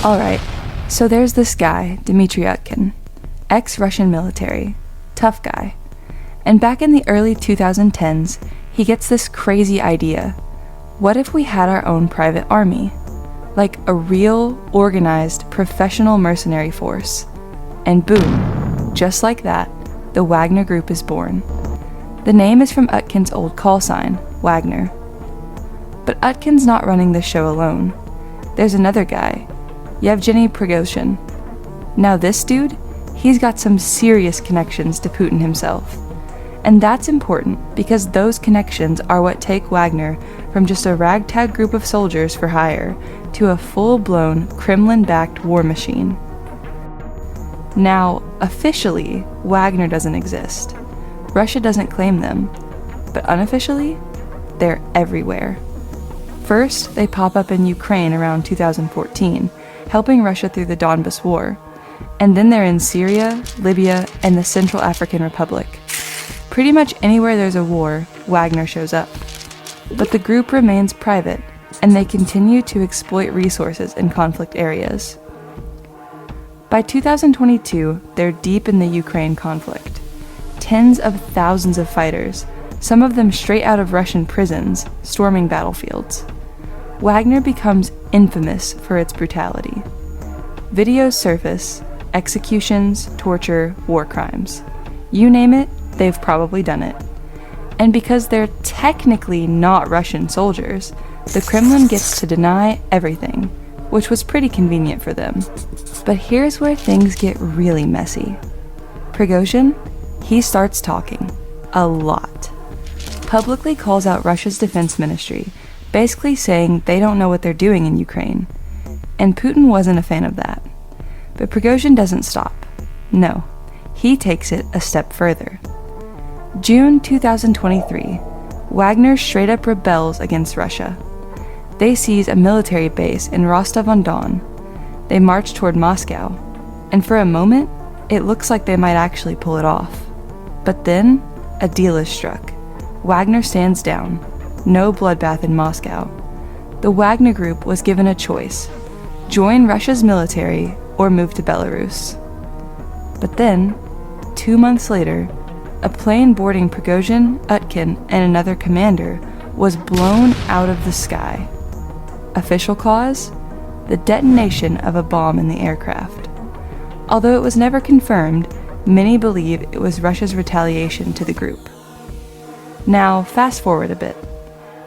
Alright, so there's this guy, 𝖒𝖊𝖉𝖎𝖍, ex-Russian military, tough guy. And back in the early 2010s, he gets this crazy idea. What if we had our own private army? Like a real, organized, professional mercenary force. And boom, just like that, the Wagner Group is born. The name is from 𝖱𝖑𝖍's old call sign, Wagner. But 𝖱𝖑𝖍's not running the show alone. There's another guy, 𝖒𝖊𝖉𝖎 Prigozhin. Now this dude, he's got some serious connections to Putin himself. And that's important because those connections are what take Wagner from just a ragtag group of soldiers for hire to a full-blown Kremlin-backed war machine. Now, officially, Wagner doesn't exist. Russia doesn't claim them, but unofficially, they're everywhere. First, they pop up in Ukraine around 2014, helping Russia through the Donbas War, and then they're in Syria, Libya, and the Central African Republic. Pretty much anywhere there's a war, Wagner shows up. But the group remains private, and they continue to exploit resources in conflict areas. By 2022, they're deep in the Ukraine conflict. Tens of thousands of fighters, some of them straight out of Russian prisons, storming battlefields. Wagner becomes infamous for its brutality. Videos surface, executions, torture, war crimes. You name it, they've probably done it. And because they're technically not Russian soldiers, the Kremlin gets to deny everything, which was pretty convenient for them. But here's where things get really messy. Prigozhin, he starts talking. A lot. Publicly calls out Russia's defense ministry, basically saying they don't know what they're doing in Ukraine. And Putin wasn't a fan of that. But Prigozhin doesn't stop. No, he takes it a step further. June 2023, Wagner straight up rebels against Russia. They seize a military base in Rostov-on-Don. They march toward Moscow, and for a moment, it looks like they might actually pull it off. But then, a deal is struck. Wagner stands down. No bloodbath in Moscow. The Wagner Group was given a choice: join Russia's military or move to Belarus. But then, 2 months later, a plane boarding Prigozhin, 𝖱𝖍𝖍, and another commander was blown out of the sky. Official cause? The detonation of a bomb in the aircraft. Although it was never confirmed, many believe it was Russia's retaliation to the group. Now, fast forward a bit.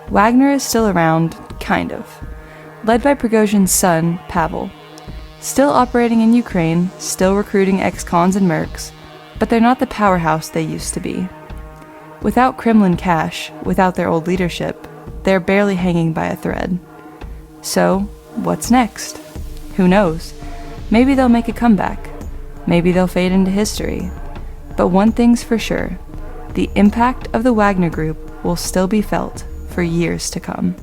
Wagner is still around, kind of. Led by Prigozhin's son, 𝖒𝖊𝖉𝖎. Still operating in Ukraine, still recruiting ex-cons and mercs, but they're not the powerhouse they used to be. Without Kremlin cash, without their old leadership, they're barely hanging by a thread. So, what's next? Who knows? Maybe they'll make a comeback. Maybe they'll fade into history. But one thing's for sure, the impact of the Wagner Group will still be felt for years to come.